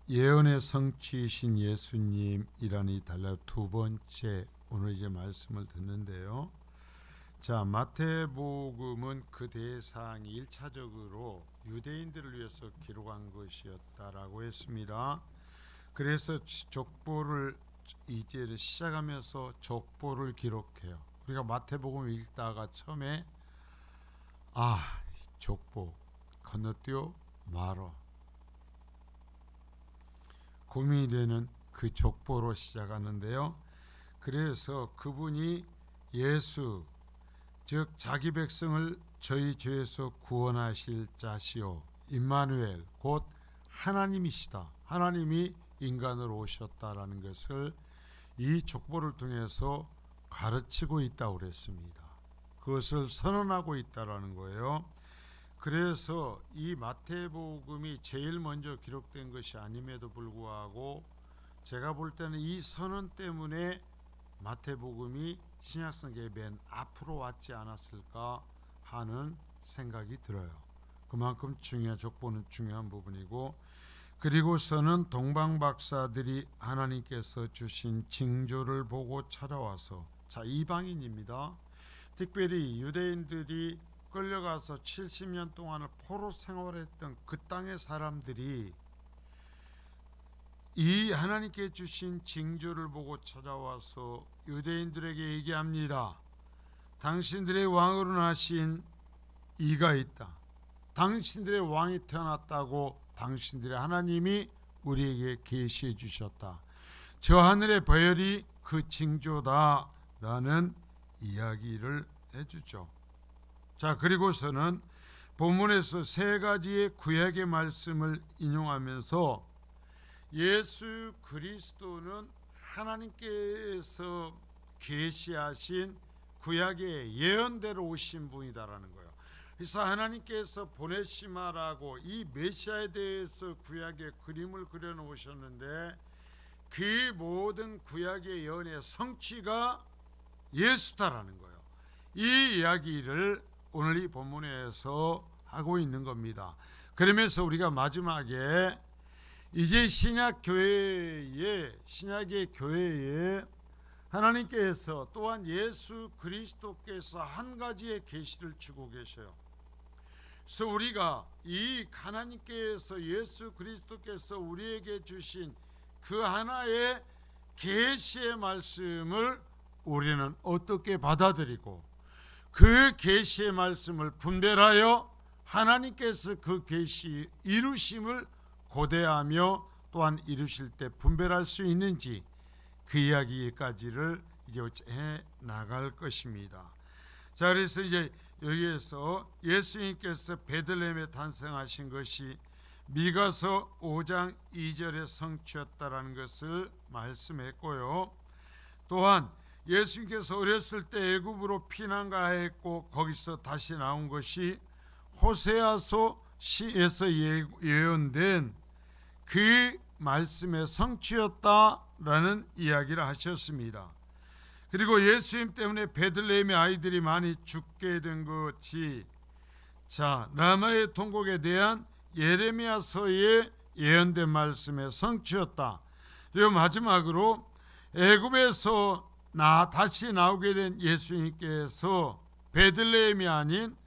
예언의 성취이신 예수님이라는 달라 두 번째 오늘 이제 말씀을 듣는데요. 자, 마태복음은 그 대상이 1차적으로 유대인들을 위해서 기록한 것이었다라고 했습니다. 그래서 족보를 이제 시작하면서 족보를 기록해요. 우리가 마태복음 읽다가 처음에 족보 건너뛰어 말어 고민이 되는 그 족보로 시작하는데요. 그래서 그분이 예수, 즉 자기 백성을 저희 죄에서 구원하실 자시오 임마누엘, 곧 하나님이시다. 하나님이 인간으로 오셨다라는 것을 이 족보를 통해서 가르치고 있다고 그랬습니다. 그것을 선언하고 있다라는 거예요. 그래서 이 마태복음이 제일 먼저 기록된 것이 아님에도 불구하고 제가 볼 때는 이 선언 때문에 마태복음이 신약성경의 맨 앞으로 왔지 않았을까 하는 생각이 들어요. 그만큼 족보는 중요한 부분이고, 그리고서는 동방박사들이 하나님께서 주신 징조를 보고 찾아와서, 자, 이방인입니다. 특별히 유대인들이 끌려가서 70년 동안을 포로 생활했던 그 땅의 사람들이 이 하나님께 주신 징조를 보고 찾아와서 유대인들에게 얘기합니다. 당신들의 왕으로 나신 이가 있다. 당신들의 왕이 태어났다고 당신들의 하나님이 우리에게 계시해 주셨다. 저 하늘의 보혈이 그 징조다라는 이야기를 해주죠. 자, 그리고서는 본문에서 세 가지의 구약의 말씀을 인용하면서 예수 그리스도는 하나님께서 계시하신 구약의 예언대로 오신 분이다라는 거예요. 그래서 하나님께서 보내시마라고 이 메시아에 대해서 구약의 그림을 그려놓으셨는데 그 모든 구약의 예언의 성취가 예수다라는 거예요. 이 이야기를 오늘 이 본문에서 하고 있는 겁니다. 그러면서 우리가 마지막에 이제 신약의 교회에 하나님께서 또한 예수 그리스도께서 한 가지의 계시를 주고 계셔요. 그래서 우리가 이 하나님께서 예수 그리스도께서 우리에게 주신 그 하나의 계시의 말씀을 우리는 어떻게 받아들이고 그 계시의 말씀을 분별하여 하나님께서 그 계시 이루심을 고대하며 또한 이루실 때 분별할 수 있는지 그 이야기까지를 이제 해 나갈 것입니다. 자, 그래서 이제 여기에서 예수님께서 베들레헴에 탄생하신 것이 미가서 5장 2절에 성취였다라는 것을 말씀했고요. 또한 예수님께서 어렸을 때 애굽으로 피난가했고 거기서 다시 나온 것이 호세아서 시에서 예언된 그 말씀의 성취였다라는 이야기를 하셨습니다. 그리고 예수님 때문에 베들레헴의 아이들이 많이 죽게 된 것이, 자, 라마의 통곡에 대한 예레미야서의 예언된 말씀의 성취였다. 그리고 마지막으로 애굽에서 다시 나오게 된 예수님께서 베들레헴이 아닌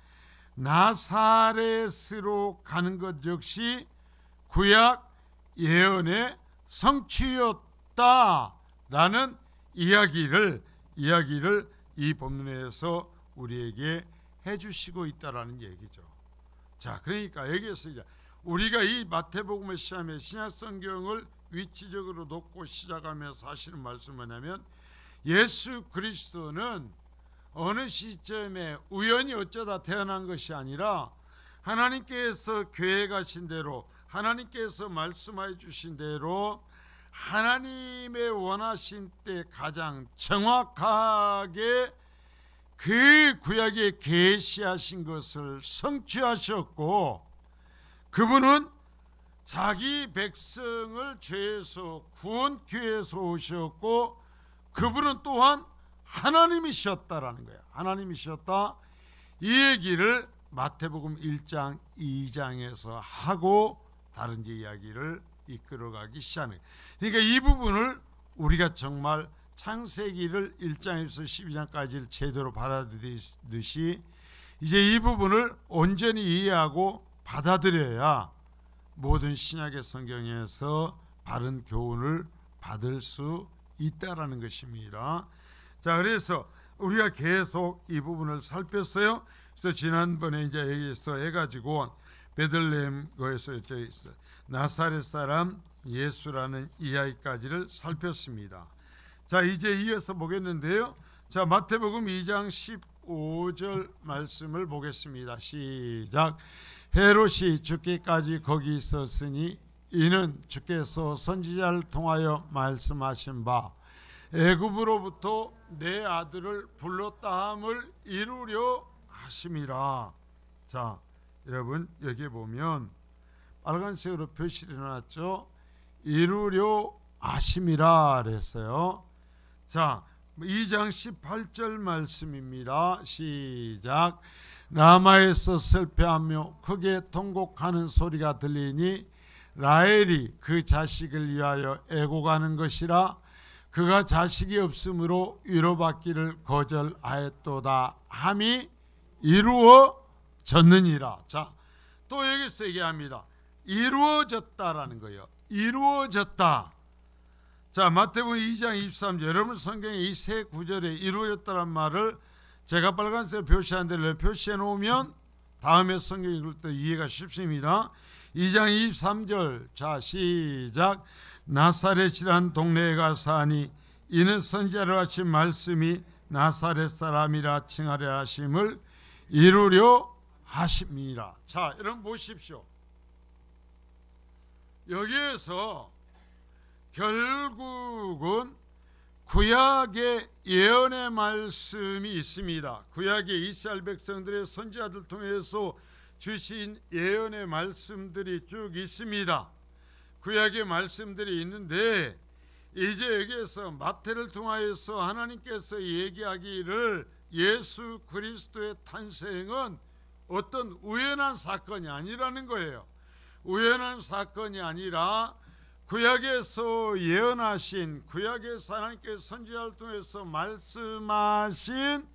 나사렛으로 가는 것 역시 구약 예언의 성취였다라는 이야기를 이 본문에서 우리에게 해주시고 있다라는 얘기죠. 자, 그러니까 여기에서 이제 우리가 이 마태복음을 시작하며 신약성경을 위치적으로 놓고 시작하면서 하시는 말씀은 뭐냐면, 예수 그리스도는 어느 시점에 우연히 어쩌다 태어난 것이 아니라 하나님께서 계획하신 대로, 하나님께서 말씀해 주신 대로 하나님의 원하신 때 가장 정확하게 그 구약에 계시하신 것을 성취하셨고, 그분은 자기 백성을 죄에서 구원케 해서 오셨고, 그분은 또한 하나님이셨다라는 거예요. 하나님이셨다. 이 얘기를 마태복음 1장 2장에서 하고 다른 이야기를 이끌어가기 시작하는 거예요. 그러니까 이 부분을 우리가 정말 창세기를 1장에서 12장까지를 제대로 받아들이듯이 이제 이 부분을 온전히 이해하고 받아들여야 모든 신약의 성경에서 바른 교훈을 받을 수 있다라는 것입니다. 자, 그래서 우리가 계속 이 부분을 살폈어요. 그래서 지난번에 이제 여기서 해가지고 베들레헴 거에서 나사렛 사람 예수라는 이야기까지를 살폈습니다. 자, 이제 이어서 보겠는데요. 자, 마태복음 2장 15절 말씀을 보겠습니다. 시작. 헤롯이 죽기까지 거기 있었으니 이는 주께서 선지자를 통하여 말씀하신 바 애굽으로부터 내 아들을 불렀다 함을 이루려 하심이라. 자, 여러분 여기 보면 빨간색으로 표시를 해놨죠. 이루려 하심이라 그랬어요. 자, 2장 18절 말씀입니다. 시작. 라마에서 슬퍼하며 크게 통곡하는 소리가 들리니 라헬이 그 자식을 위하여 애곡하는 것이라. 그가 자식이 없으므로 위로받기를 거절하였도다 함이 이루어졌느니라. 자, 또 여기서 얘기합니다. 이루어졌다라는 거예요. 이루어졌다. 자, 마태복음 2장 23절. 여러분 성경에 이 세 구절에 이루어졌다는 말을 제가 빨간색으로 표시한 대로 표시해 놓으면 다음에 성경 읽을 때 이해가 쉽습니다. 2장 23절. 자, 시작. 나사렛이란 동네에 가서 하니 이는 선지자로 하신 말씀이 나사렛 사람이라 칭하려 하심을 이루려 하심이라. 자, 여러분 보십시오. 여기에서 결국은 구약의 예언의 말씀이 있습니다. 구약의 이스라엘 백성들의 선지자들 통해서 주신 예언의 말씀들이 쭉 있습니다. 구약의 말씀들이 있는데 이제 여기에서 마태를 통하여서 하나님께서 얘기하기를 예수 그리스도의 탄생은 어떤 우연한 사건이 아니라는 거예요. 우연한 사건이 아니라 구약에서 예언하신, 구약에서 하나님께서 선지자를 통해서 말씀하신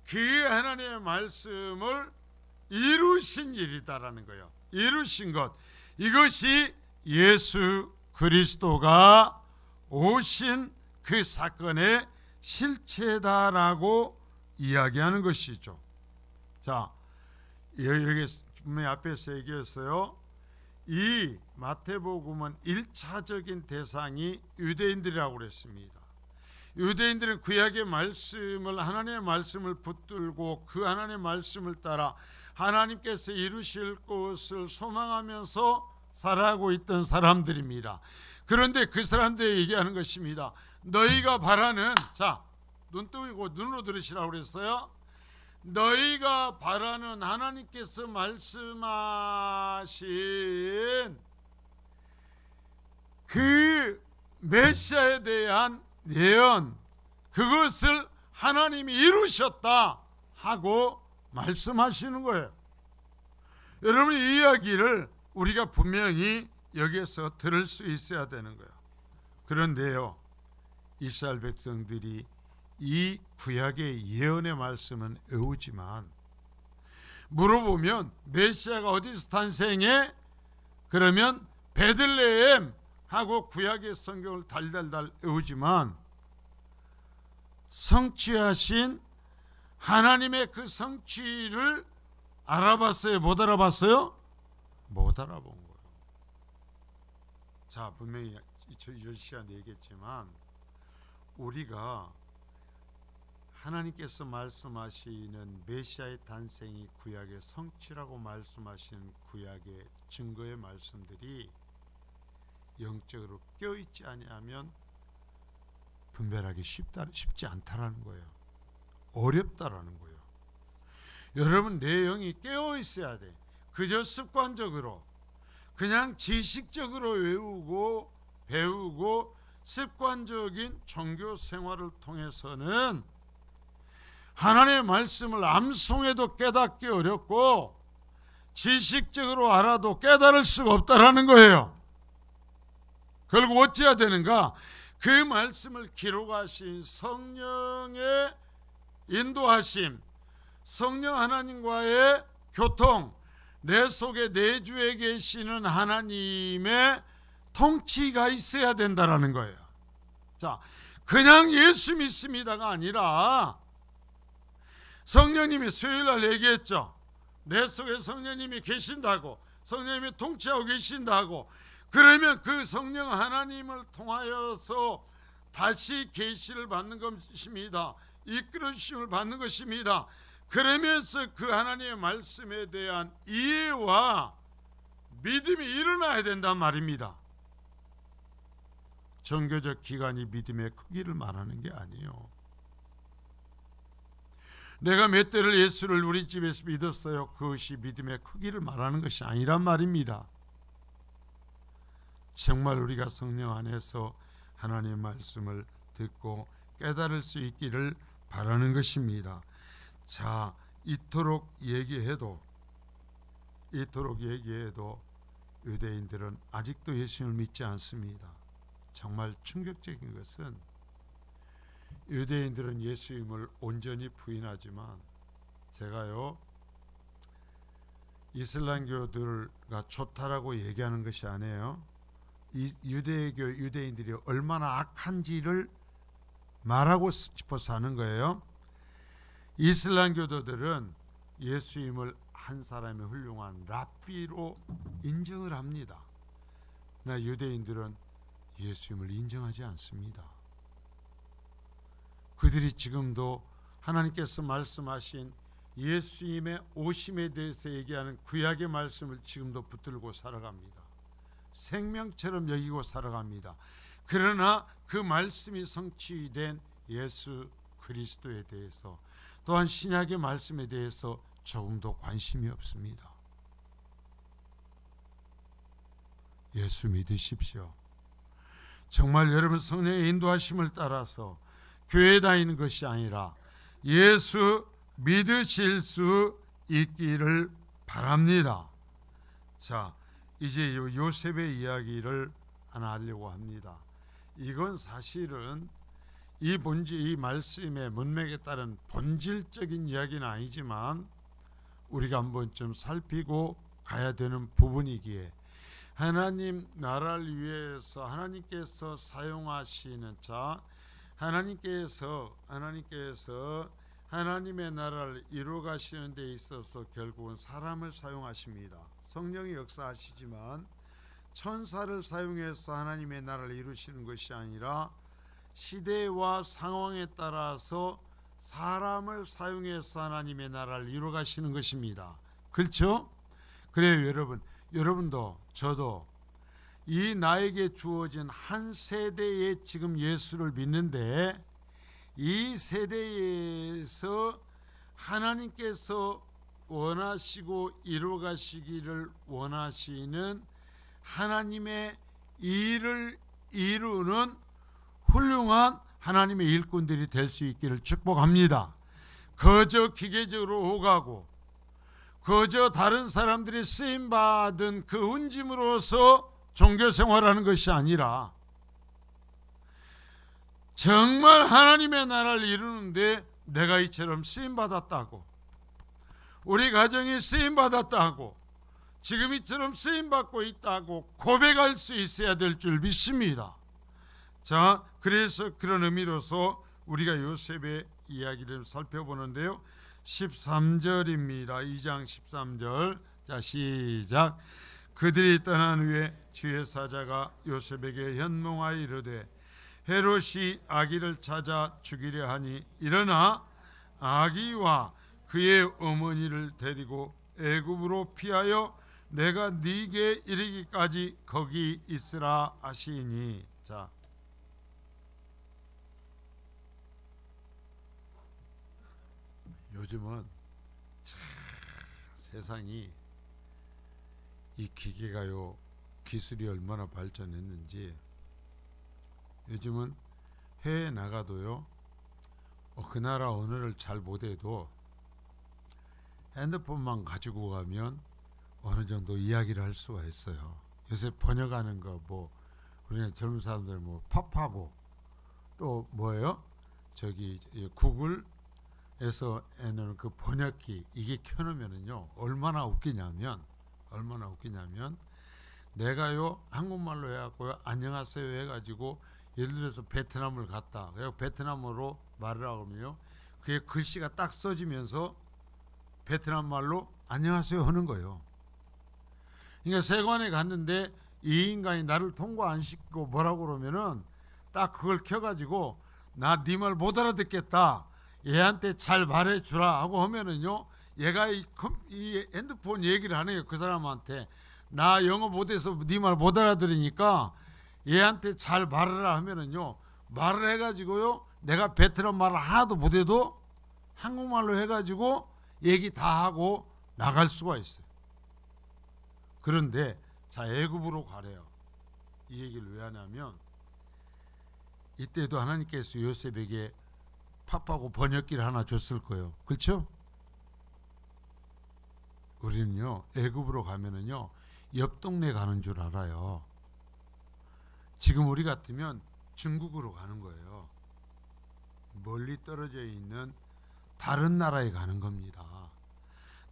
그 하나님의 말씀을 이루신 일이다라는 거예요. 이루신 것, 이것이 예수 그리스도가 오신 그 사건의 실체다라고 이야기하는 것이죠. 자, 여기 분명히 앞에서 얘기했어요. 이 마태복음은 1차적인 대상이 유대인들이라고 그랬습니다. 유대인들은 구약의 말씀을, 하나님의 말씀을 붙들고 그 하나님의 말씀을 따라 하나님께서 이루실 것을 소망하면서 살아가고 있던 사람들입니다. 그런데 그 사람들이 얘기하는 것입니다. 너희가 바라는, 자, 눈 뜨고 눈으로 들으시라고 그랬어요. 너희가 바라는 하나님께서 말씀하신 그 메시아에 대한 예언, 그것을 하나님이 이루셨다 하고 말씀하시는 거예요. 여러분, 이 이야기를 우리가 분명히 여기에서 들을 수 있어야 되는 거예요. 그런데요, 이스라엘 백성들이 이 구약의 예언의 말씀은 외우지만 물어보면 메시아가 어디서 탄생해? 그러면 베들레헴 하고 구약의 성경을 달달달 외우지만 성취하신 하나님의 그 성취를 알아봤어요? 못 알아봤어요? 못 알아본 거예요. 자, 분명히 이런 시간에 얘기했지만 우리가 하나님께서 말씀하시는 메시아의 탄생이 구약의 성취라고 말씀하시는 구약의 증거의 말씀들이 영적으로 껴있지 아니하면 분별하기 쉽지 않다라는 거예요. 어렵다라는 거예요. 여러분, 내 영이 깨어있어야 돼. 그저 습관적으로 그냥 지식적으로 외우고 배우고 습관적인 종교 생활을 통해서는 하나님의 말씀을 암송해도 깨닫기 어렵고 지식적으로 알아도 깨달을 수가 없다라는 거예요. 결국 어찌해야 되는가? 그 말씀을 기록하신 성령의 인도하심, 성령 하나님과의 교통, 내 속에 내주에 계시는 하나님의 통치가 있어야 된다라는 거예요. 자, 그냥 예수 믿습니다가 아니라 성령님이 수요일날 얘기했죠. 내 속에 성령님이 계신다고, 성령님이 통치하고 계신다고. 그러면 그 성령 하나님을 통하여서 다시 계시를 받는 것입니다. 이끌어 주심을 받는 것입니다. 그러면서 그 하나님의 말씀에 대한 이해와 믿음이 일어나야 된단 말입니다. 종교적 기간이 믿음의 크기를 말하는 게 아니에요. 내가 몇 대를 예수를 우리 집에서 믿었어요. 그것이 믿음의 크기를 말하는 것이 아니란 말입니다. 정말 우리가 성령 안에서 하나님의 말씀을 듣고 깨달을 수 있기를 바라는 것입니다. 자, 이토록 얘기해도 유대인들은 아직도 예수님을 믿지 않습니다. 정말 충격적인 것은 유대인들은 예수님을 온전히 부인하지만 제가요, 이슬람교들과 좋다라고 얘기하는 것이 아니에요. 이 유대인들이 얼마나 악한지를 말하고 싶어서 하는 거예요. 이슬람교도들은 예수님을 한 사람의 훌륭한 랍비로 인정을 합니다. 그러나 유대인들은 예수님을 인정하지 않습니다. 그들이 지금도 하나님께서 말씀하신 예수님의 오심에 대해서 얘기하는 구약의 말씀을 지금도 붙들고 살아갑니다. 생명처럼 여기고 살아갑니다. 그러나 그 말씀이 성취된 예수 그리스도에 대해서, 또한 신약의 말씀에 대해서 조금도 관심이 없습니다. 예수 믿으십시오. 정말 여러분 성령의 인도하심을 따라서 교회 다니는 것이 아니라 예수 믿으실 수 있기를 바랍니다. 자, 이제 요셉의 이야기를 하나 하려고 합니다. 이건 사실은 이 말씀의 문맥에 따른 본질적인 이야기는 아니지만 우리가 한번 좀 살피고 가야 되는 부분이기에, 하나님 나라를 위해서 하나님께서 사용하시는 자, 하나님께서 하나님의 나라를 이루어 가시는 데 있어서 결국은 사람을 사용하십니다. 성령이 역사하시지만 천사를 사용해서 하나님의 나라를 이루시는 것이 아니라 시대와 상황에 따라서 사람을 사용해서 하나님의 나라를 이루어 가시는 것입니다. 그렇죠? 그래요. 여러분도 저도 이 나에게 주어진 한 세대에 지금 예수를 믿는데, 이 세대에서 하나님께서 원하시고 이루어 가시기를 원하시는 하나님의 일을 이루는 훌륭한 하나님의 일꾼들이 될 수 있기를 축복합니다. 그저 기계적으로 오가고 그저 다른 사람들이 쓰임받은 그 운짐으로서 종교생활하는 것이 아니라 정말 하나님의 나라를 이루는데 내가 이처럼 쓰임받았다고, 우리 가정이 쓰임받았다고, 지금 이처럼 쓰임받고 있다고 고백할 수 있어야 될 줄 믿습니다. 자, 그래서 그런 의미로서 우리가 요셉의 이야기를 살펴보는데요. 13절입니다. 2장 13절. 자, 시작. 그들이 떠난 후에 주의 사자가 요셉에게 현몽하여 이르되, 헤롯이 아기를 찾아 죽이려 하니 일어나 아기와 그의 어머니를 데리고 애굽으로 피하여 내가 네게 이르기까지 거기 있으라 하시니. 자, 요즘은 참 세상이 이 기계가요, 기술이 얼마나 발전했는지, 요즘은 해외에 나가도요, 그 나라 언어를 잘 못해도 핸드폰만 가지고 가면 어느 정도 이야기를 할 수가 있어요. 요새 번역하는 거 우리는 젊은 사람들 뭐 팝하고 또 뭐예요? 저기 구글에서는 그 번역기 이게 켜놓으면은요 얼마나 웃기냐면 내가요 한국말로 해갖고요 안녕하세요 해가지고 예를 들어서 베트남을 갔다. 그래서 베트남어로 말을 하면요 그게 글씨가 딱 써지면서 베트남 말로 안녕하세요 하는 거예요. 그러니까 세관에 갔는데 이 인간이 나를 통과 안 시키고 뭐라고 그러면은 딱 그걸 켜가지고 나 네 말 못 알아듣겠다. 얘한테 잘 말해주라 하고 하면은요 얘가 이 핸드폰 얘기를 하네요. 그 사람한테 나 영어 못해서 네 말 못 알아들으니까 얘한테 잘 말하라 하면은요 말을 해가지고요 내가 베트남 말을 하나도 못해도 한국말로 해가지고 얘기 다 하고 나갈 수가 있어요. 그런데 자 애굽으로 가래요. 이 얘기를 왜 하냐면 이때도 하나님께서 요셉에게 팝하고 번역기를 하나 줬을 거예요. 그렇죠? 우리는요 애굽으로 가면은요 옆 동네 가는 줄 알아요. 지금 우리 같으면 중국으로 가는 거예요. 멀리 떨어져 있는 다른 나라에 가는 겁니다.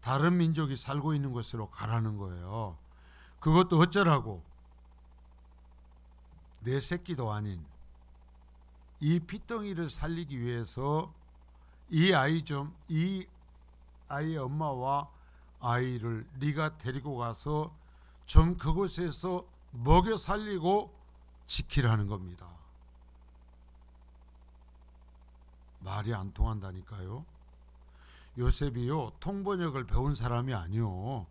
다른 민족이 살고 있는 곳으로 가라는 거예요. 그것도 어쩌라고? 내 새끼도 아닌 이 핏덩이를 살리기 위해서 이 아이의 엄마와 아이를 네가 데리고 가서 좀 그곳에서 먹여 살리고 지키라는 겁니다. 말이 안 통한다니까요. 요셉이요 통번역을 배운 사람이 아니요.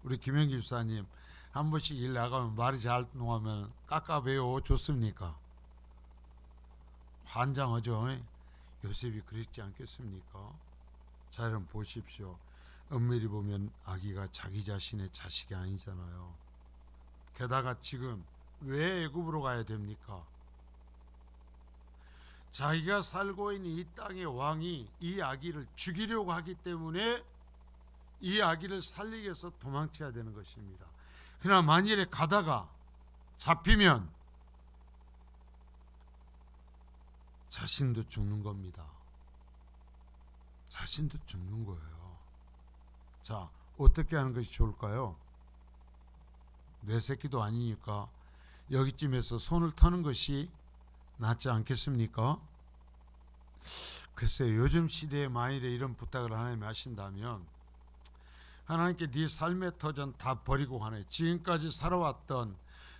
우리 김영기 집사님 한 번씩 일 나가면 말이 잘 통하면 깎아배워 줬습니까? 환장하죠. 요셉이 그랬지 않겠습니까? 자 여러분 보십시오. 엄밀히 보면 아기가 자기 자신의 자식이 아니잖아요. 게다가 지금 왜 애굽으로 가야 됩니까? 자기가 살고 있는 이 땅의 왕이 이 아기를 죽이려고 하기 때문에 이 아기를 살리기 위해서 도망쳐야 되는 것입니다. 그러나 만일에 가다가 잡히면 자신도 죽는 겁니다. 자신도 죽는 거예요. 자, 어떻게 하는 것이 좋을까요? 내 새끼도 아니니까 여기쯤에서 손을 터는 것이 낫지 않겠습니까? 글쎄요, 요즘 시대에 만일에 이런 부탁을 하나님이 하신다면 하나님께 네 삶의 터전 다 버리고 가네. 지금까지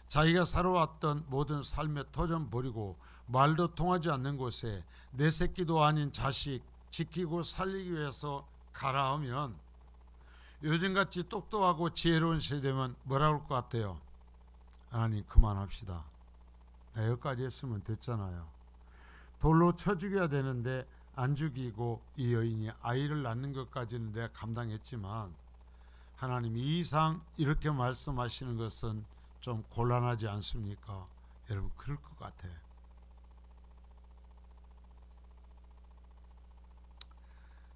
자기가 살아왔던 모든 삶의 터전 버리고 말도 통하지 않는 곳에 내 새끼도 아닌 자식 지키고 살리기 위해서 가라 하면 요즘같이 똑똑하고 지혜로운 시대면 뭐라 그럴 것 같아요? 하나님 그만합시다. 여기까지 했으면 됐잖아요. 돌로 쳐 죽여야 되는데 안 죽이고 이 여인이 아이를 낳는 것까지는 내가 감당했지만 하나님 이 이상 이렇게 말씀하시는 것은 좀 곤란하지 않습니까? 여러분 그럴 것 같아.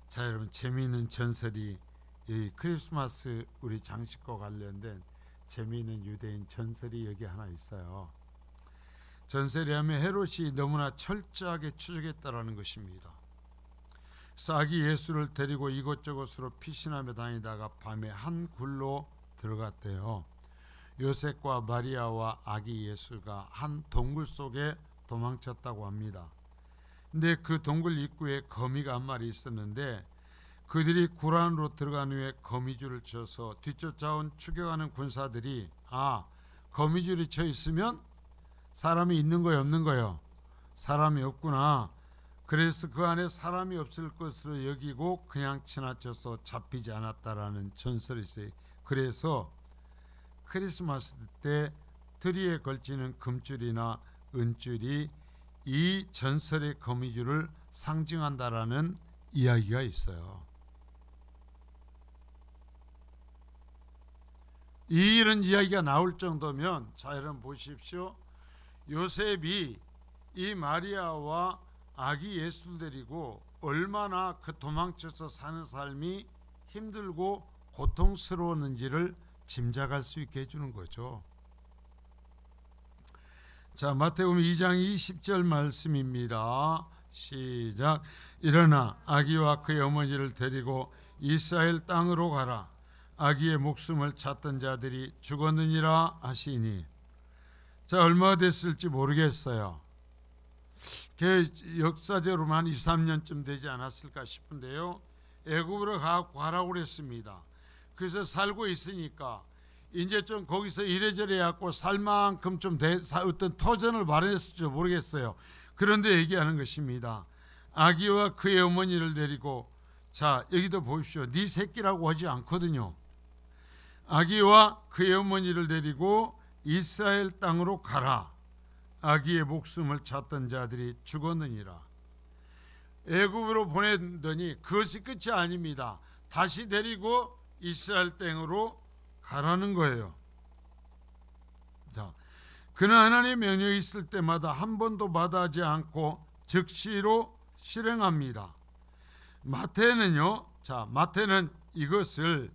자 여러분 재미있는 전설이 이 크리스마스 우리 장식과 관련된 재미있는 유대인 전설이 여기 하나 있어요. 전설에 하면 헤롯이 너무나 철저하게 추적했다라는 것입니다. 싹이 예수를 데리고 이곳저곳으로 피신하며 다니다가 밤에 한 굴로 들어갔대요. 요셉과 마리아와 아기 예수가 한 동굴 속에 도망쳤다고 합니다. 근데 그 동굴 입구에 거미가 한 마리 있었는데 그들이 굴 안으로 들어간 후에 거미줄을 쳐서 뒤쫓아온 추격하는 군사들이 거미줄이 쳐 있으면 사람이 있는 거요 없는 거요? 사람이 없구나. 그래서 그 안에 사람이 없을 것으로 여기고 그냥 지나쳐서 잡히지 않았다라는 전설이 있어요. 그래서 크리스마스 때 트리에 걸치는 금줄이나 은줄이 이 전설의 거미줄을 상징한다라는 이야기가 있어요. 이런 이야기가 나올 정도면 자 여러분 보십시오. 요셉이 이 마리아와 아기 예수를 데리고 얼마나 그 도망쳐서 사는 삶이 힘들고 고통스러웠는지를 짐작할 수 있게 해주는 거죠. 자, 마태복음 2장 20절 말씀입니다. 시작. 일어나 아기와 그의 어머니를 데리고 이스라엘 땅으로 가라. 아기의 목숨을 찾던 자들이 죽었느니라 하시니. 자, 얼마 됐을지 모르겠어요. 역사적으로만 한 2, 3년쯤 되지 않았을까 싶은데요. 애굽으로 가라고 그랬습니다. 그래서 살고 있으니까 이제 좀 거기서 이래저래 해갖고 살 만큼 좀 어떤 터전을 마련했을지 모르겠어요. 그런데 얘기하는 것입니다. 아기와 그의 어머니를 데리고, 자, 여기도 보십시오. 네 새끼라고 하지 않거든요. 아기와 그의 어머니를 데리고 이스라엘 땅으로 가라. 아기의 목숨을 찾던 자들이 죽었느니라. 애굽으로 보내더니 그것이 끝이 아닙니다. 다시 데리고 이스라엘 땅으로 가라는 거예요. 자, 그는 하나님의 명령이 있을 때마다 한 번도 마다하지 않고 즉시로 실행합니다. 마태는요, 자, 마태는 이것을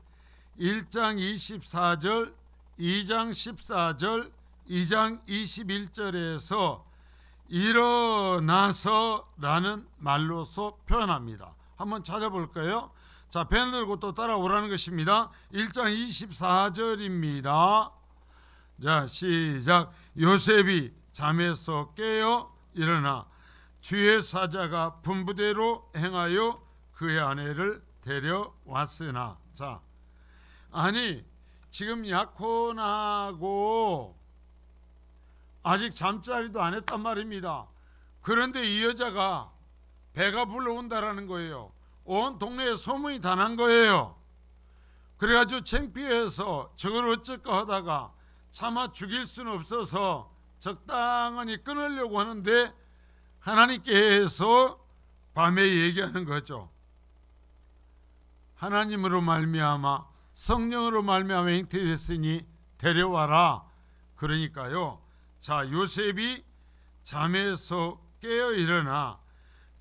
1장 24절, 2장 14절, 2장 21절에서 일어나서라는 말로서 표현합니다. 한번 찾아볼까요? 자, 펜을 들고 또 따라오라는 것입니다. 1장 24절입니다. 자, 시작. 요셉이 잠에서 깨어 일어나 주의 사자가 분부대로 행하여 그의 아내를 데려왔으나. 자, 아니 지금 약혼하고 아직 잠자리도 안 했단 말입니다. 그런데 이 여자가 배가 불러온다라는 거예요. 온 동네에 소문이 다 난 거예요. 그래가지고 창피해서 저걸 어쩔까 하다가 차마 죽일 수는 없어서 적당히 끊으려고 하는데 하나님께서 밤에 얘기하는 거죠. 하나님으로 말미암아 성령으로 말미암아 잉태됐으니 데려와라. 그러니까요, 자, 요셉이 잠에서 깨어 일어나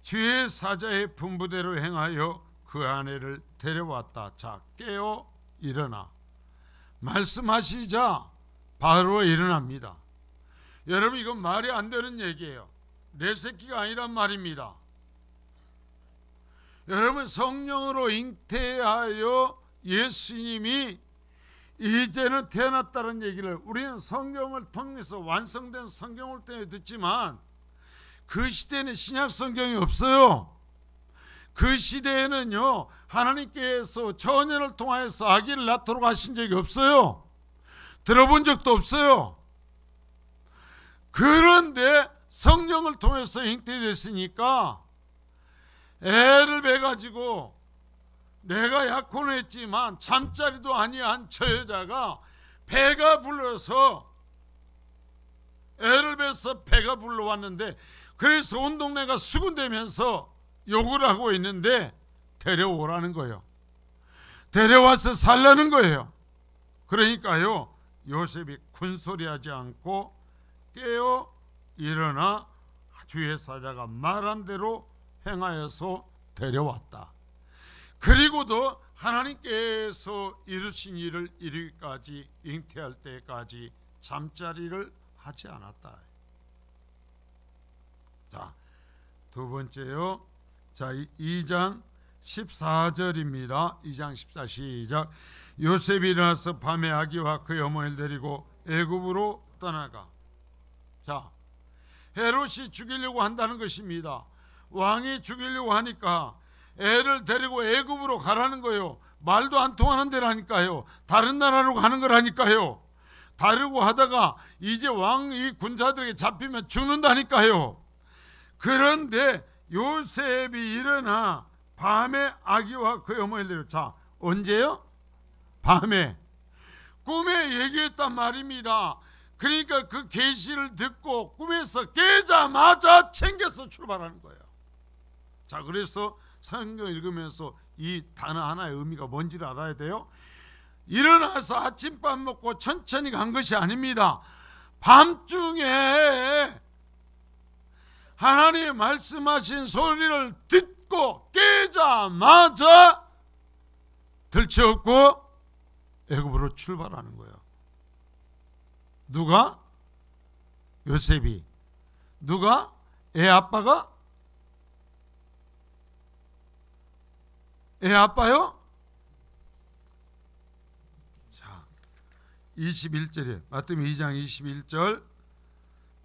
주의 사자의 분부대로 행하여 그 아내를 데려왔다. 자, 깨어 일어나 말씀하시자 바로 일어납니다. 여러분, 이건 말이 안 되는 얘기예요. 내 새끼가 아니란 말입니다. 여러분, 성령으로 잉태하여 예수님이 이제는 태어났다는 얘기를 우리는 성경을 통해서 완성된 성경을 통해 듣지만 그 시대에는 신약 성경이 없어요. 그 시대에는요, 하나님께서 처녀를 통하여서 아기를 낳도록 하신 적이 없어요. 들어본 적도 없어요. 그런데 성령을 통해서 잉태됐으니까 애를 배가지고 내가 약혼을 했지만 잠자리도 아니한 저 여자가 배가 불러서 애를 배서 배가 불러왔는데, 그래서 온 동네가 수군대면서 욕을 하고 있는데 데려오라는 거예요. 데려와서 살라는 거예요. 그러니까요, 요셉이 군소리하지 않고 깨어 일어나 주의 사자가 말한 대로 행하여서 데려왔다. 그리고도 하나님께서 이루신 일을 이루기까지, 잉태할 때까지 잠자리를 하지 않았다. 자, 두 번째요. 자, 2장 14절입니다. 2장 14 시작. 요셉이 일어나서 밤에 아기와 그의 어머니를 데리고 애굽으로 떠나가. 자, 헤롯이 죽이려고 한다는 것입니다. 왕이 죽이려고 하니까 애를 데리고 애굽으로 가라는 거예요. 말도 안 통하는 데라니까요. 다른 나라로 가는 거라니까요. 다르고 하다가 이제 왕이 군사들에게 잡히면 죽는다니까요. 그런데 요셉이 일어나 밤에 아기와 그의 어머니를 데리고, 자, 언제요? 밤에. 꿈에 얘기했단 말입니다. 그러니까 그 계시를 듣고 꿈에서 깨자마자 챙겨서 출발하는 거예요. 자, 그래서 성경 읽으면서 이 단어 하나의 의미가 뭔지를 알아야 돼요. 일어나서 아침밥 먹고 천천히 간 것이 아닙니다. 밤중에 하나님이 말씀하신 소리를 듣고 깨자마자 들쳐업고 애굽으로 출발하는 거예요. 누가? 요셉이. 누가? 애 아빠가? 애 아빠요? 자, 21절에 마태복음 2장 21절.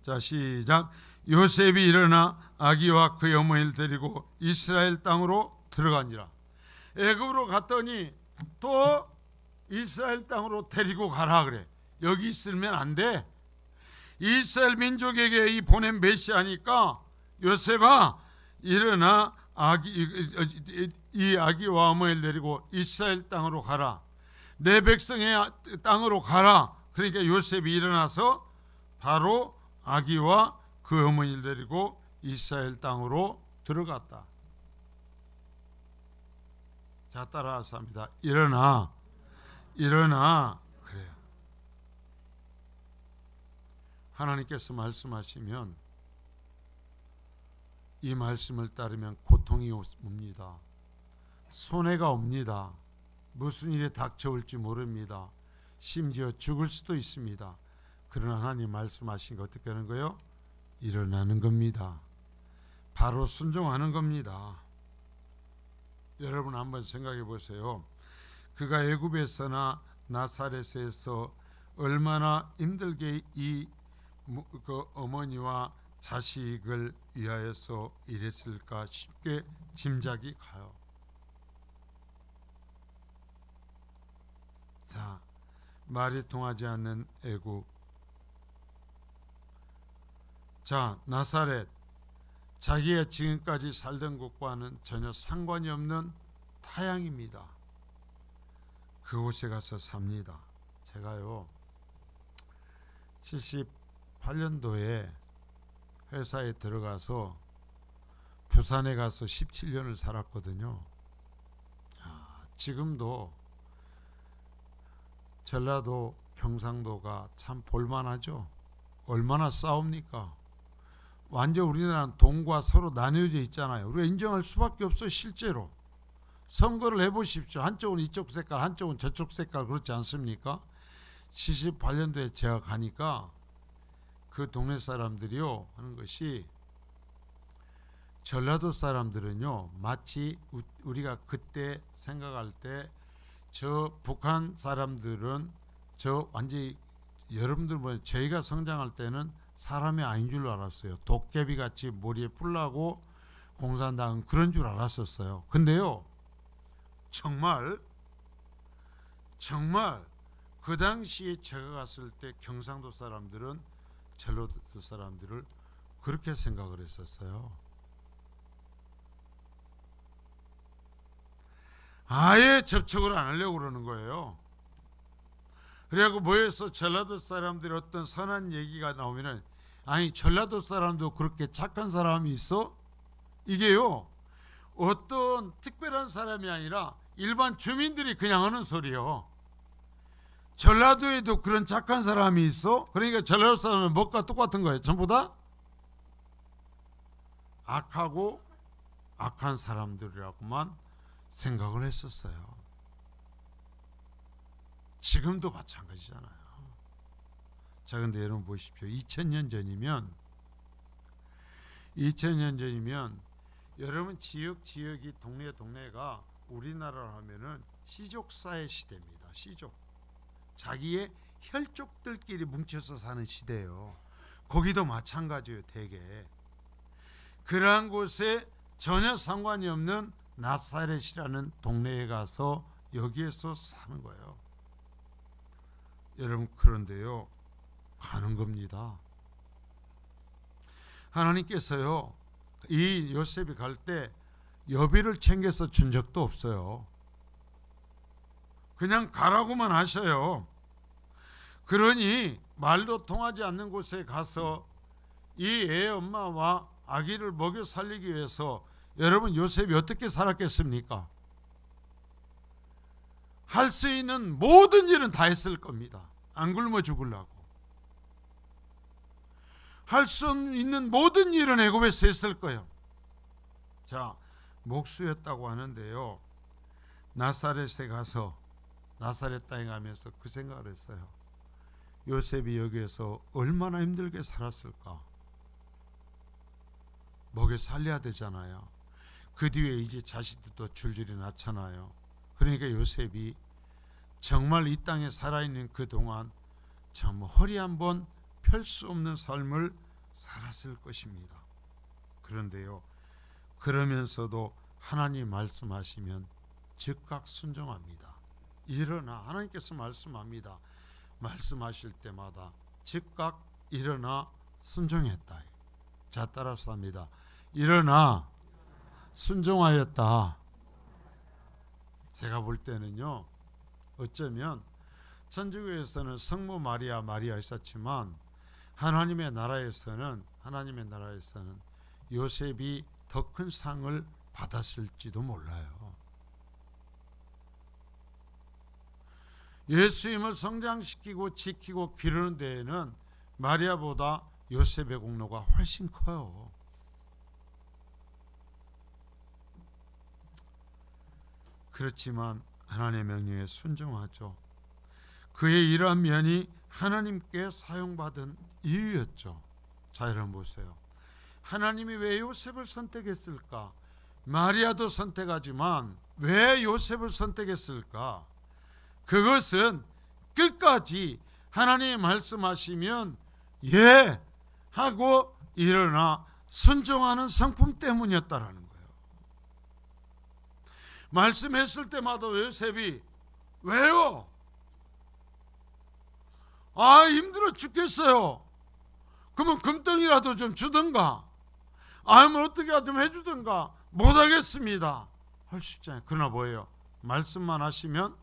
자, 시작. 요셉이 일어나 아기와 그의 어머니를 데리고 이스라엘 땅으로 들어가니라. 애굽으로 갔더니 또 이스라엘 땅으로 데리고 가라 그래. 여기 있으면 안 돼. 이스라엘 민족에게 이 보낸 메시아니까 요셉아 일어나 이 아기와 어머니를 데리고 이스라엘 땅으로 가라. 내 백성의 땅으로 가라. 그러니까 요셉이 일어나서 바로 아기와 그 어머니를 데리고 이스라엘 땅으로 들어갔다. 자, 따라서 합니다. 일어나. 그래요. 하나님께서 말씀하시면 이 말씀을 따르면 고통이 옵니다. 손해가 옵니다. 무슨 일이 닥쳐올지 모릅니다. 심지어 죽을 수도 있습니다. 그러나 하나님 말씀하신 거 어떻게 하는 거예요? 일어나는 겁니다. 바로 순종하는 겁니다. 여러분 한번 생각해 보세요. 그가 애굽에서나 나사렛에서 얼마나 힘들게 그 어머니와 자식을 위하여서 일했을까 쉽게 짐작이 가요. 자, 말이 통하지 않는 애굽. 자, 나사렛. 자기가 지금까지 살던 곳과는 전혀 상관이 없는 타향입니다. 그곳에 가서 삽니다. 제가요 78년도에 회사에 들어가서 부산에 가서 17년을 살았거든요. 지금도 전라도 경상도가 참 볼만하죠. 얼마나 싸웁니까? 완전 우리나라는 동과 서로 나뉘어져 있잖아요. 우리가 인정할 수밖에 없어요. 실제로 선거를 해보십시오. 한쪽은 이쪽 색깔, 한쪽은 저쪽 색깔, 그렇지 않습니까? 78년도에 제가 가니까 그 동네 사람들이요 하는 것이, 전라도 사람들은요 마치 우리가 그때 생각할 때 저 북한 사람들은 저 완전히, 여러분들 보면 저희가 성장할 때는 사람이 아닌 줄 알았어요. 도깨비 같이 머리에 뿔 나고 공산당은 그런 줄 알았었어요. 근데요 정말 그 당시에 제가 갔을 때 경상도 사람들은 전라도 사람들을 그렇게 생각을 했었어요. 아예 접촉을 안 하려고 그러는 거예요. 그래갖고 모여서 전라도 사람들이 어떤 선한 얘기가 나오면은, 아니 전라도 사람도 그렇게 착한 사람이 있어? 이게요 어떤 특별한 사람이 아니라 일반 주민들이 그냥 하는 소리요. 전라도에도 그런 착한 사람이 있어? 그러니까 전라도 사람은 뭐가 똑같은 거예요. 전부 다 악하고 악한 사람들이라고만 생각을 했었어요. 지금도 마찬가지잖아요. 자, 근데 여러분 보십시오. 2000년 전이면 여러분 지역이 동네가 우리나라로 하면은 시족사회 시대입니다. 시족. 자기의 혈족들끼리 뭉쳐서 사는 시대예요. 거기도 마찬가지예요. 대개 그러한 곳에 전혀 상관이 없는 나사렛이라는 동네에 가서 여기에서 사는 거예요. 여러분, 그런데요 가는 겁니다. 하나님께서요 이 요셉이 갈 때 여비를 챙겨서 준 적도 없어요. 그냥 가라고만 하셔요. 그러니 말도 통하지 않는 곳에 가서 이 애 엄마와 아기를 먹여 살리기 위해서 여러분 요셉이 어떻게 살았겠습니까? 할 수 있는 모든 일은 다 했을 겁니다. 안 굶어 죽으려고. 할 수 있는 모든 일은 애굽에서 했을 거예요. 자, 목수였다고 하는데요 나사렛에 가서 나사렛 땅에 가면서 그 생각을 했어요. 요셉이 여기에서 얼마나 힘들게 살았을까. 먹여 살려야 되잖아요. 그 뒤에 이제 자식들도 줄줄이 낳잖아요. 그러니까 요셉이 정말 이 땅에 살아있는 그동안 참 허리 한번 펼 수 없는 삶을 살았을 것입니다. 그런데요, 그러면서도 하나님 말씀하시면 즉각 순종합니다. 일어나. 하나님께서 말씀합니다. 말씀하실 때마다 즉각 일어나 순종했다. 자, 따라서 합니다. 일어나 순종하였다. 제가 볼 때는요, 어쩌면 천주교에서는 성모 마리아 있었지만 하나님의 나라에서는 요셉이 더 큰 상을 받았을지도 몰라요. 예수님을 성장시키고 지키고 기르는 데에는 마리아보다 요셉의 공로가 훨씬 커요. 그렇지만 하나님의 명령에 순종하죠. 그의 이러한 면이 하나님께 사용받은 이유였죠. 자, 여러분 보세요. 하나님이 왜 요셉을 선택했을까? 마리아도 선택하지만 왜 요셉을 선택했을까? 그것은 끝까지 하나님이 말씀하시면 예 하고 일어나 순종하는 성품 때문이었다라는 거예요. 말씀했을 때마다 요셉이 왜요? 힘들어 죽겠어요. 그러면 금덩이라도 좀 주든가, 아니면 어떻게 좀 해주든가. 못하겠습니다 할 수 있잖아요. 그러나 뭐예요? 말씀만 하시면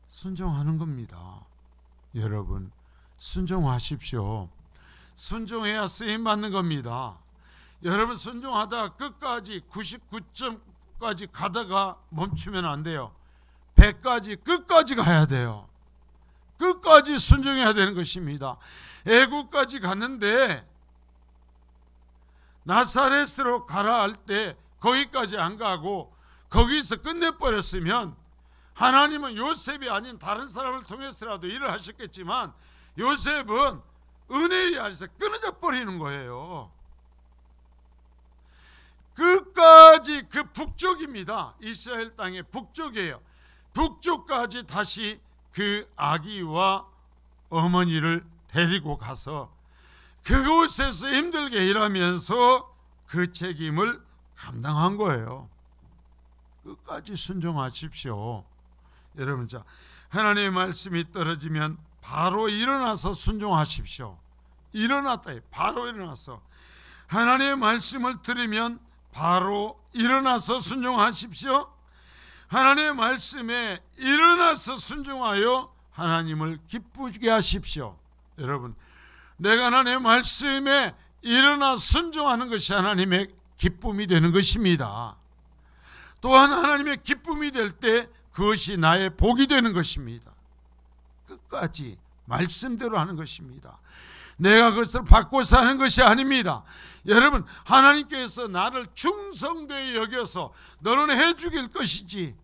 순종하는 겁니다. 여러분, 순종하십시오. 순종해야 쓰임받는 겁니다. 여러분, 순종하다가 끝까지 99점까지 가다가 멈추면 안 돼요. 100까지 끝까지 가야 돼요. 끝까지 순종해야 되는 것입니다. 애국까지 갔는데 나사렛으로 가라 할 때 거기까지 안 가고 거기서 끝내버렸으면 하나님은 요셉이 아닌 다른 사람을 통해서라도 일을 하셨겠지만 요셉은 은혜의 아래서 끊어져 버리는 거예요. 끝까지 그 북쪽입니다. 이스라엘 땅의 북쪽이에요. 북쪽까지 다시 그 아기와 어머니를 데리고 가서 그곳에서 힘들게 일하면서 그 책임을 감당한 거예요. 끝까지 순종하십시오. 여러분, 자, 하나님의 말씀이 떨어지면 바로 일어나서 순종하십시오. 일어났다. 바로 일어나서. 하나님의 말씀을 들으면 바로 일어나서 순종하십시오. 하나님의 말씀에 일어나서 순종하여 하나님을 기쁘게 하십시오. 여러분, 내가 하나님의 말씀에 일어나 순종하는 것이 하나님의 기쁨이 되는 것입니다. 또한 하나님의 기쁨이 될 때 그것이 나의 복이 되는 것입니다. 끝까지 말씀대로 하는 것입니다. 내가 그것을 바꿔서 하는 것이 아닙니다. 여러분, 하나님께서 나를 충성되게 여겨서 너는 해주길 것이지,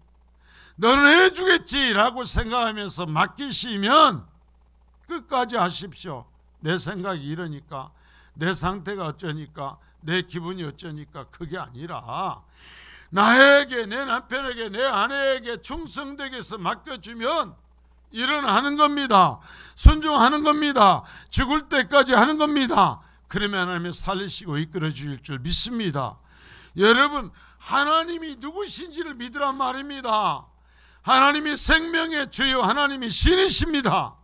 너는 해주겠지라고 생각하면서 맡기시면 끝까지 하십시오. 내 생각이 이러니까, 내 상태가 어쩌니까, 내 기분이 어쩌니까, 그게 아니라 나에게, 내 남편에게, 내 아내에게 충성되게 해서 맡겨주면 일어나는 겁니다. 순종하는 겁니다. 죽을 때까지 하는 겁니다. 그러면 하나님이 살리시고 이끌어 주실 줄 믿습니다. 여러분, 하나님이 누구신지를 믿으란 말입니다. 하나님이 생명의 주요, 하나님이 신이십니다.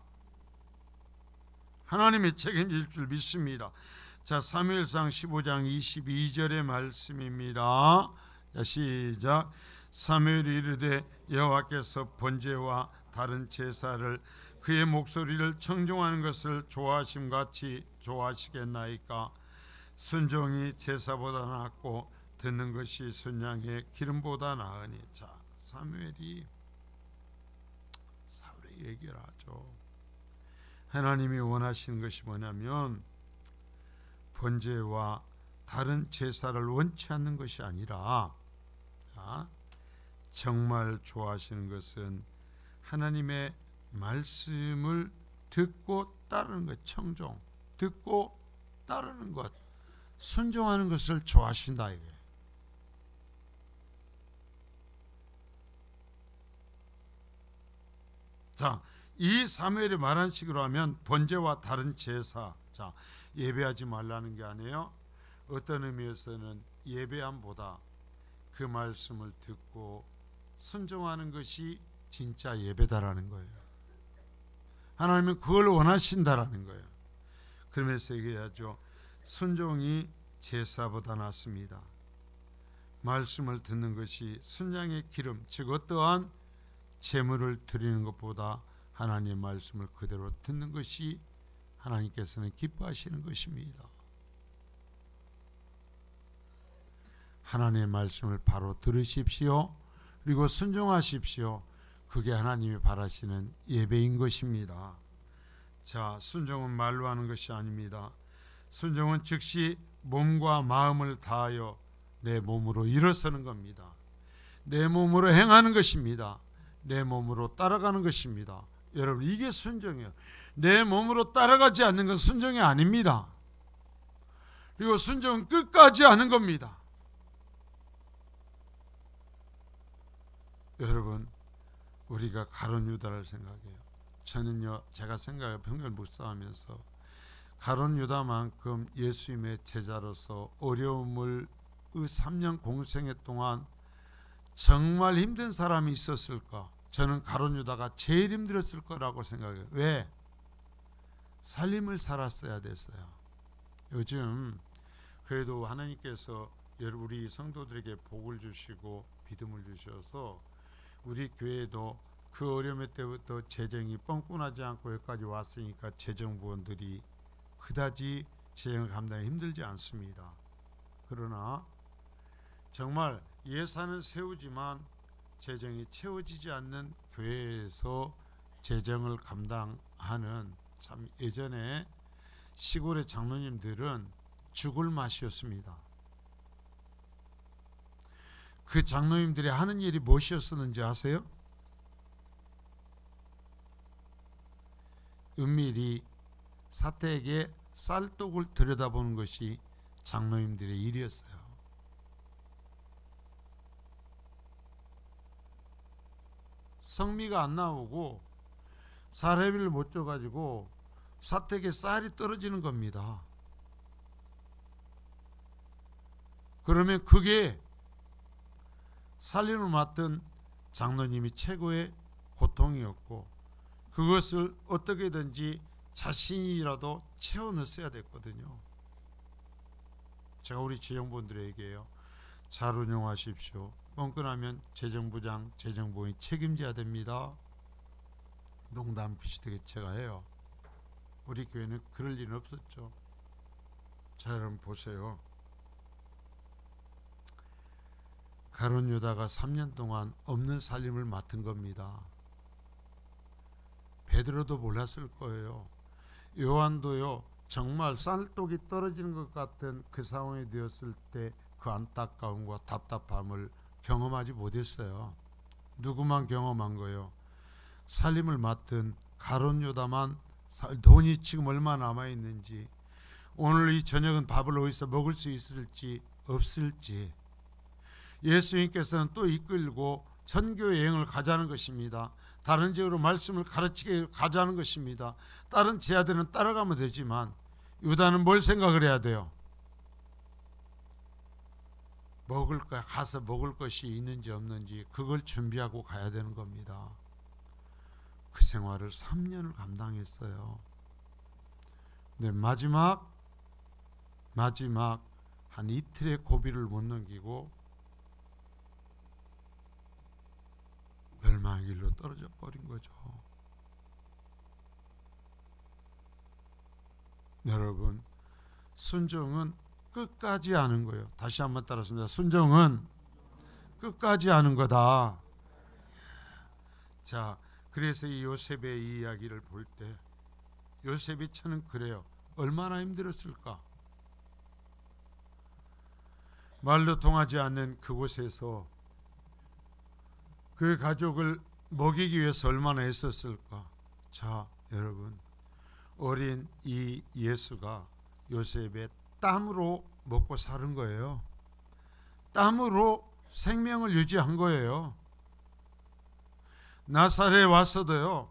하나님이 책임질 줄 믿습니다. 자, 사무엘상 15장 22절의 말씀입니다. 자, 시작. 사무엘이 이르되 여호와께서 번제와 다른 제사를 그의 목소리를 청종하는 것을 좋아하심같이 좋아하시겠나이까. 순종이 제사보다 낫고 듣는 것이 순양의 기름보다 나으니. 자, 사무엘이 사울의 얘기를 하죠. 하나님이 원하시는 것이 뭐냐면 번제와 다른 제사를 원치 않는 것이 아니라, 정말 좋아하시는 것은 하나님의 말씀을 듣고 따르는 것, 청종. 듣고 따르는 것, 순종하는 것을 좋아하신다 이게. 자, 이 사무엘이 말한 식으로 하면 번제와 다른 제사, 자, 예배하지 말라는 게 아니에요. 어떤 의미에서는 예배함보다 그 말씀을 듣고 순종하는 것이 진짜 예배다라는 거예요. 하나님은 그걸 원하신다라는 거예요. 그러면서 얘기하죠. 순종이 제사보다 낫습니다. 말씀을 듣는 것이 순장의 기름, 즉 어떠한 제물을 드리는 것보다 하나님의 말씀을 그대로 듣는 것이 하나님께서는 기뻐하시는 것입니다. 하나님의 말씀을 바로 들으십시오. 그리고 순종하십시오. 그게 하나님이 바라시는 예배인 것입니다. 자, 순종은 말로 하는 것이 아닙니다. 순종은 즉시 몸과 마음을 다하여 내 몸으로 일어서는 겁니다. 내 몸으로 행하는 것입니다. 내 몸으로 따라가는 것입니다. 여러분, 이게 순종이에요. 내 몸으로 따라가지 않는 건 순종이 아닙니다. 그리고 순종은 끝까지 하는 겁니다. 여러분, 우리가 가룟 유다를 생각해요. 저는요, 제가 생각해 평균 묵상하면서 가룟 유다만큼 예수님의 제자로서 어려움을 그 3년 공생애 동안 정말 힘든 사람이 있었을까? 저는 가룟 유다가 제일 힘들었을 거라고 생각해요. 왜? 살림을 살았어야 됐어요. 요즘 그래도 하나님께서 우리 성도들에게 복을 주시고 믿음을 주셔서 우리 교회도 그 어려움 때부터 재정이 뻥뿐하지 않고 여기까지 왔으니까 재정부원들이 그다지 재정을 감당이 힘들지 않습니다. 그러나 정말 예산은 세우지만 재정이 채워지지 않는 교회에서 재정을 감당하는, 참 예전에 시골의 장로님들은 죽을 맛이었습니다. 그 장로님들이 하는 일이 무엇이었었는지 아세요? 은밀히 사택에 쌀독을 들여다보는 것이 장로님들의 일이었어요. 성미가 안 나오고 사례비를 못 줘가지고 사택에 쌀이 떨어지는 겁니다. 그러면 그게 살림을 맡은 장로님이 최고의 고통이었고, 그것을 어떻게든지 자신이라도 채워 넣었어야 됐거든요. 제가 우리 재정부원들에게 얘기해요. 잘 운영하십시오. 뻥끗하면 재정부장, 재정부원이 책임져야 됩니다. 농담 비슷하게 제가 해요. 우리 교회는 그럴 일은 없었죠. 자, 여러분 보세요. 가룟 유다가 3년 동안 없는 살림을 맡은 겁니다. 베드로도 몰랐을 거예요. 요한도요, 정말 쌀독이 떨어지는 것 같은 그 상황이 되었을 때 그 안타까움과 답답함을 경험하지 못했어요. 누구만 경험한 거예요? 살림을 맡은 가룟 유다만 돈이 지금 얼마 남아있는지, 오늘 이 저녁은 밥을 어디서 먹을 수 있을지 없을지, 예수님께서는 또 이끌고 선교 여행을 가자는 것입니다. 다른 지역으로 말씀을 가르치게 가자는 것입니다. 다른 제자들은 따라가면 되지만 유다는 뭘 생각을 해야 돼요? 먹을 거, 가서 먹을 것이 있는지 없는지 그걸 준비하고 가야 되는 겁니다. 그 생활을 3년을 감당했어요. 근데 마지막 한 이틀의 고비를 못 넘기고 멸망의 길로 떨어져 버린 거죠. 여러분, 순종은 끝까지 하는 거예요. 다시 한번 따라합니다. 순종은 끝까지 하는 거다. 자, 그래서 이 요셉의 이 이야기를 볼 때 요셉이 처는 그래요. 얼마나 힘들었을까? 말로 통하지 않는 그곳에서 그 가족을 먹이기 위해서 얼마나 애썼을까? 자, 여러분, 어린 이 예수가 요셉의 땀으로 먹고 사는 거예요. 땀으로 생명을 유지한 거예요. 나사렛에 와서도요,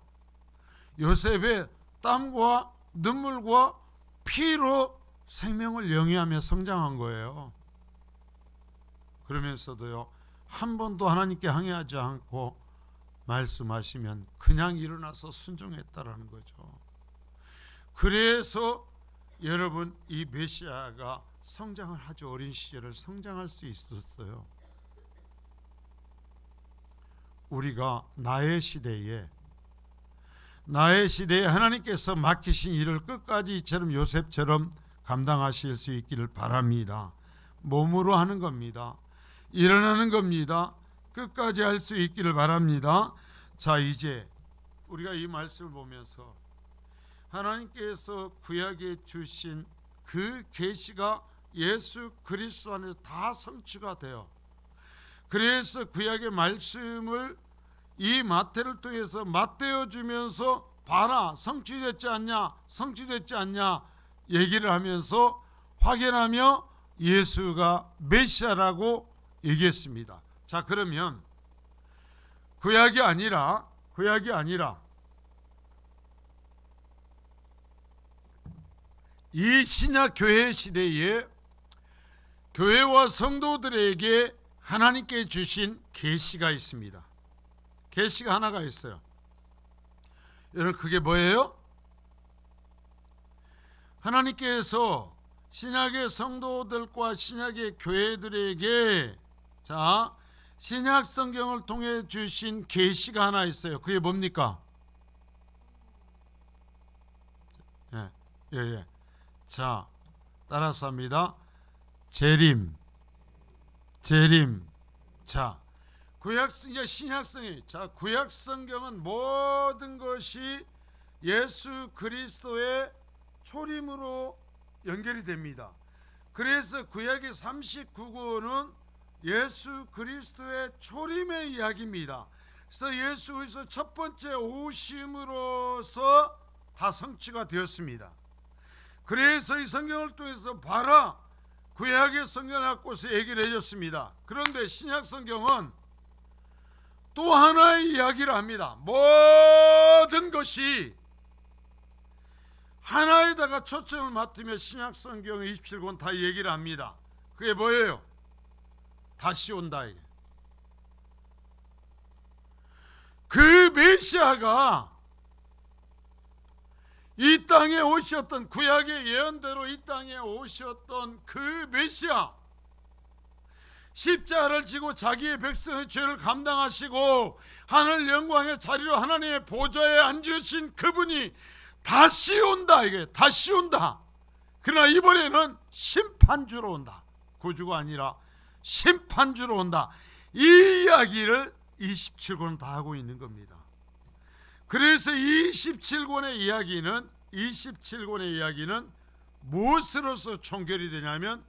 요셉의 땀과 눈물과 피로 생명을 영위하며 성장한 거예요. 그러면서도요, 한 번도 하나님께 항의하지 않고 말씀하시면 그냥 일어나서 순종했다라는 거죠. 그래서 여러분, 이 메시아가 성장을 하죠. 어린 시절을 성장할 수 있었어요. 우리가 나의 시대에 하나님께서 맡기신 일을 끝까지 이처럼 요셉처럼 감당하실 수 있기를 바랍니다. 몸으로 하는 겁니다. 일어나는 겁니다. 끝까지 할 수 있기를 바랍니다. 자, 이제 우리가 이 말씀을 보면서 하나님께서 구약에 주신 그 계시가 예수 그리스도 안에서 다 성취가 돼요. 그래서 구약의 말씀을 이 마태를 통해서 맞대어 주면서 봐라, 성취됐지 않냐, 성취됐지 않냐 얘기를 하면서 확인하며 예수가 메시아라고 얘기했습니다. 자, 그러면 구약이 아니라 이 신약 교회 시대에 교회와 성도들에게 하나님께 주신 계시가 있습니다. 계시가 하나가 있어요. 여러분, 그게 뭐예요? 하나님께서 신약의 성도들과 신약의 교회들에게 신약 성경을 통해 주신 계시가 하나 있어요. 그게 뭡니까? 예. 자, 따라서 합니다. 재림. 자, 구약 성경은 모든 것이 예수 그리스도의 초림으로 연결이 됩니다. 그래서 구약의 39권은 예수 그리스도의 초림의 이야기입니다. 그래서 예수 그리스도 첫 번째 오심으로서 다 성취가 되었습니다. 그래서 이 성경을 통해서 봐라, 구약의 성경을 갖고서 얘기를 해줬습니다. 그런데 신약 성경은 또 하나의 이야기를 합니다. 모든 것이 하나에다가 초점을 맞추며 신약 성경 27권 다 얘기를 합니다. 그게 뭐예요? 다시 온다. 이게. 그 메시아가 이 땅에 오셨던, 구약의 예언대로 이 땅에 오셨던 그 메시아, 십자가를 지고 자기의 백성의 죄를 감당하시고 하늘 영광의 자리로 하나님의 보좌에 앉으신 그분이 다시 온다. 이게 다시 온다. 그러나 이번에는 심판주로 온다. 구주가 아니라 심판주로 온다. 이 이야기를 27권은 다 하고 있는 겁니다. 그래서 27권의 이야기는 무엇으로서 총결이 되냐면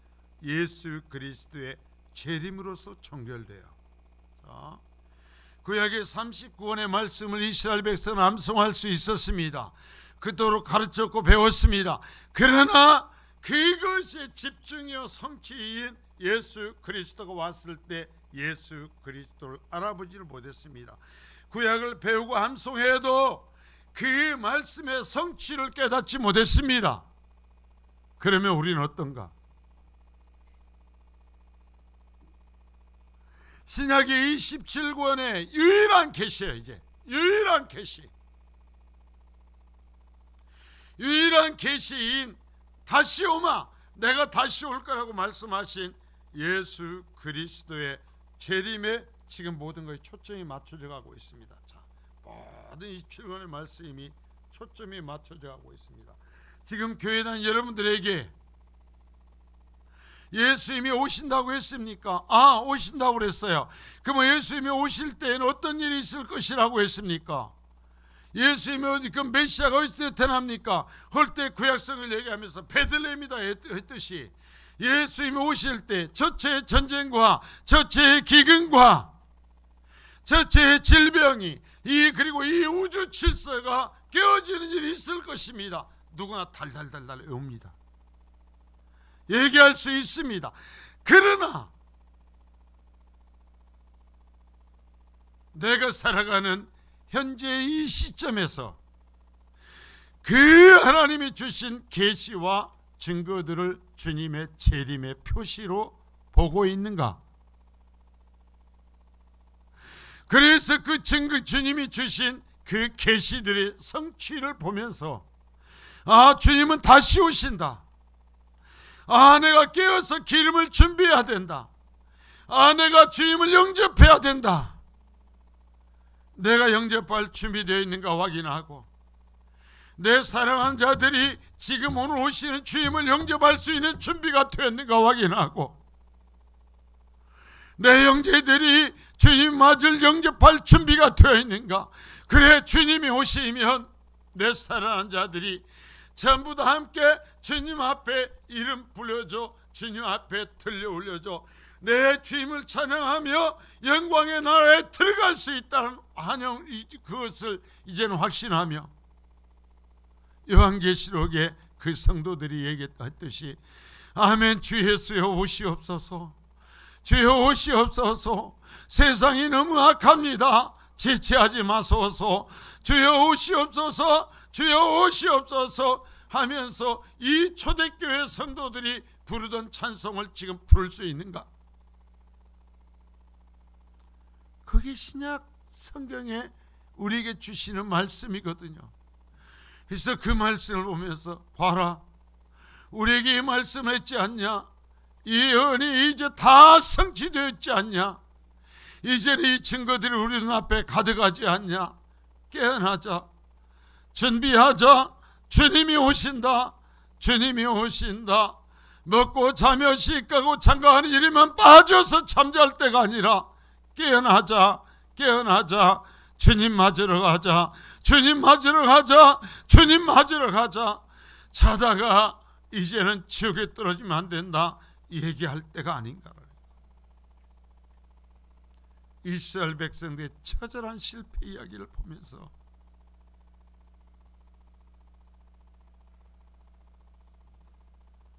예수 그리스도의 재림으로서 총결돼요. 자, 구약의 39권의 말씀을 이스라엘 백성은 암송할 수 있었습니다. 그토록 가르쳤고 배웠습니다. 그러나 그것의 집중이요 성취인 예수 그리스도가 왔을 때 예수 그리스도를 알아보지를 못했습니다. 구약을 배우고 암송해도 그 말씀의 성취를 깨닫지 못했습니다. 그러면 우리는 어떤가? 신약의 27권의 유일한 계시예요. 이제 유일한 계시인 다시 오마, 내가 다시 올 거라고 말씀하신 예수 그리스도의 재림에 지금 모든 것이 초점이 맞춰져 가고 있습니다. 자, 모든 27권의 말씀이 초점이 맞춰져 가고 있습니다. 지금 교회는 여러분들에게 예수님이 오신다고 했습니까? 오신다고 그랬어요. 그러면 예수님이 오실 때에는 어떤 일이 있을 것이라고 했습니까? 예수님이 어디 그 메시아가 어디서 태어납니까? 할 때 구약성을 얘기하면서 베들레헴이다 했듯이 예수님이 오실 때 첫째의 전쟁과 첫째의 기근과 첫째의 질병이 그리고 이 우주 질서가 깨어지는 일이 있을 것입니다. 누구나 달달달달 외웁니다. 얘기할 수 있습니다. 그러나 내가 살아가는 현재 이 시점에서 그 하나님이 주신 계시와 증거들을 주님의 재림의 표시로 보고 있는가? 그래서 그 증거, 주님이 주신 그 계시들의 성취를 보면서 주님은 다시 오신다. 내가 깨어서 기름을 준비해야 된다. 내가 주님을 영접해야 된다. 내가 영접할 준비되어 있는가 확인하고, 내 사랑하는 자들이 지금 오늘 오시는 주님을 영접할 수 있는 준비가 되었는가 확인하고, 내 형제들이 주님 맞을 영접할 준비가 되어 있는가. 그래, 주님이 오시면 내 사랑하는 자들이 전부 다 함께 주님 앞에 이름 불려줘, 주님 앞에 들려 올려줘, 내 주님을 찬양하며 영광의 나라에 들어갈 수 있다는 환영, 그것을 이제는 확신하며, 요한계시록에 그 성도들이 얘기했듯이 아멘, 주 예수여 오시옵소서, 주여 오시옵소서, 세상이 너무 악합니다, 지체하지 마소서, 주여 오시옵소서, 주여 오시옵소서 하면서 이 초대교회 성도들이 부르던 찬송을 지금 부를 수 있는가? 그게 신약 성경에 우리에게 주시는 말씀이거든요. 그래서 그 말씀을 보면서 봐라, 우리에게 이 말씀했지 않냐? 이 예언이 이제 다 성취되었지 않냐? 이제는 이 증거들이 우리 눈앞에 가득하지 않냐? 깨어나자, 준비하자. 주님이 오신다. 주님이 오신다. 먹고 자며 씻고 장가하는 일에만 빠져서 잠잘 때가 아니라 깨어나자, 깨어나자. 주님 맞으러 가자, 주님 맞으러 가자, 주님 맞으러 가자. 자다가 이제는 지옥에 떨어지면 안 된다 얘기할 때가 아닌가. 이스라엘 백성들의 처절한 실패 이야기를 보면서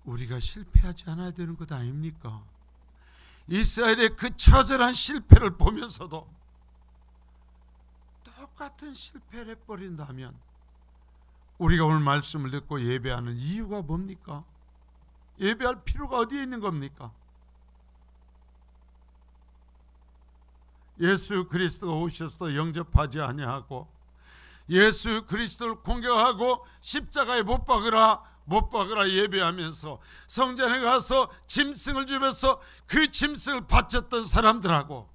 우리가 실패하지 않아야 되는 것 아닙니까? 이스라엘의 그 처절한 실패를 보면서도 똑같은 실패를 해버린다면 우리가 오늘 말씀을 듣고 예배하는 이유가 뭡니까? 예배할 필요가 어디에 있는 겁니까? 예수 그리스도가 오셔서 영접하지 아니하고 예수 그리스도를 공격하고 십자가에 못 박으라 예배하면서 성전에 가서 짐승을 주면서 그 짐승을 바쳤던 사람들하고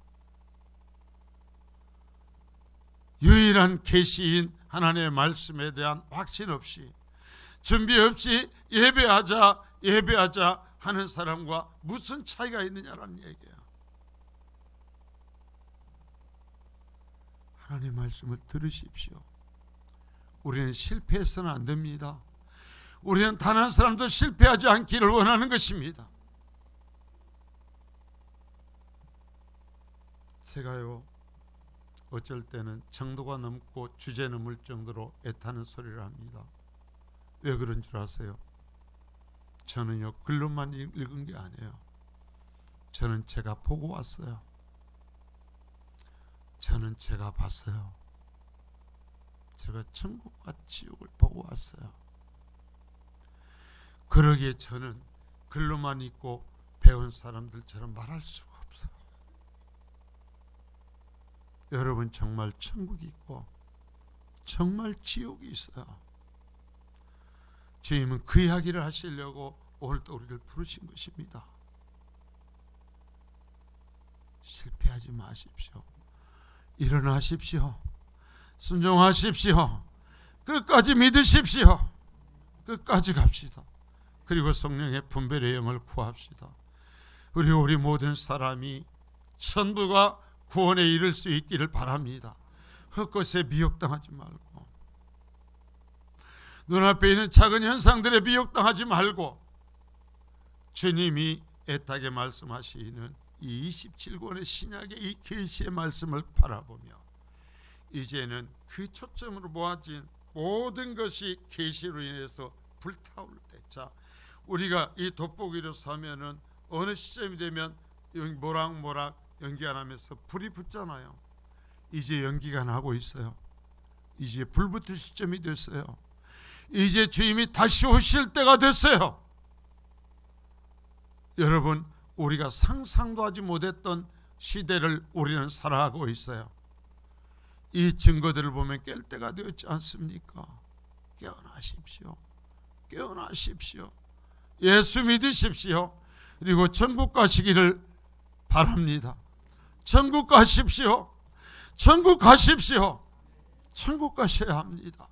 유일한 계시인 하나님의 말씀에 대한 확신 없이 준비 없이 예배하자 하는 사람과 무슨 차이가 있느냐라는 얘기예요. 하나님의 말씀을 들으십시오. 우리는 실패해서는 안 됩니다. 우리는 단 한 사람도 실패하지 않기를 원하는 것입니다. 제가요, 어쩔 때는 정도가 넘고 주제 넘을 정도로 애타는 소리를 합니다. 왜 그런 줄 아세요? 저는요, 글로만 읽은 게 아니에요. 저는 제가 보고 왔어요. 저는 제가 봤어요. 제가 천국과 지옥을 보고 왔어요. 그러기에 저는 글로만 읽고 배운 사람들처럼 말할 수가 없어요. 여러분, 정말 천국이 있고 정말 지옥이 있어요. 주님은 그 이야기를 하시려고 오늘도 우리를 부르신 것입니다. 실패하지 마십시오. 일어나십시오. 순종하십시오. 끝까지 믿으십시오. 끝까지 갑시다. 그리고 성령의 분별의 영을 구합시다. 우리 모든 사람이 천부가 구원에 이를 수 있기를 바랍니다. 헛것에 미혹당하지 말고, 눈앞에 있는 작은 현상들에 미혹당하지 말고, 주님이 애타게 말씀하시는 이 27권의 신약의 이 계시의 말씀을 바라보며 이제는 그 초점으로 모아진 모든 것이 계시로 인해서 불타올 때, 자, 우리가 이 돋보기로 사면은 어느 시점이 되면 모락모락 연기가 나면서 불이 붙잖아요. 이제 연기가 나고 있어요. 이제 불 붙을 시점이 됐어요. 이제 주님이 다시 오실 때가 됐어요. 여러분, 우리가 상상도 하지 못했던 시대를 우리는 살아가고 있어요. 이 증거들을 보면 깰 때가 되었지 않습니까? 깨어나십시오. 깨어나십시오. 예수 믿으십시오. 그리고 천국 가시기를 바랍니다. 천국 가십시오. 천국 가십시오. 천국 가셔야 합니다.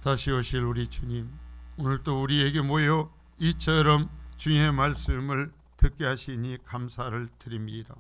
다시 오실 우리 주님, 오늘 또 우리에게 모여 이처럼 주님의 말씀을 듣게 하시니 감사를 드립니다.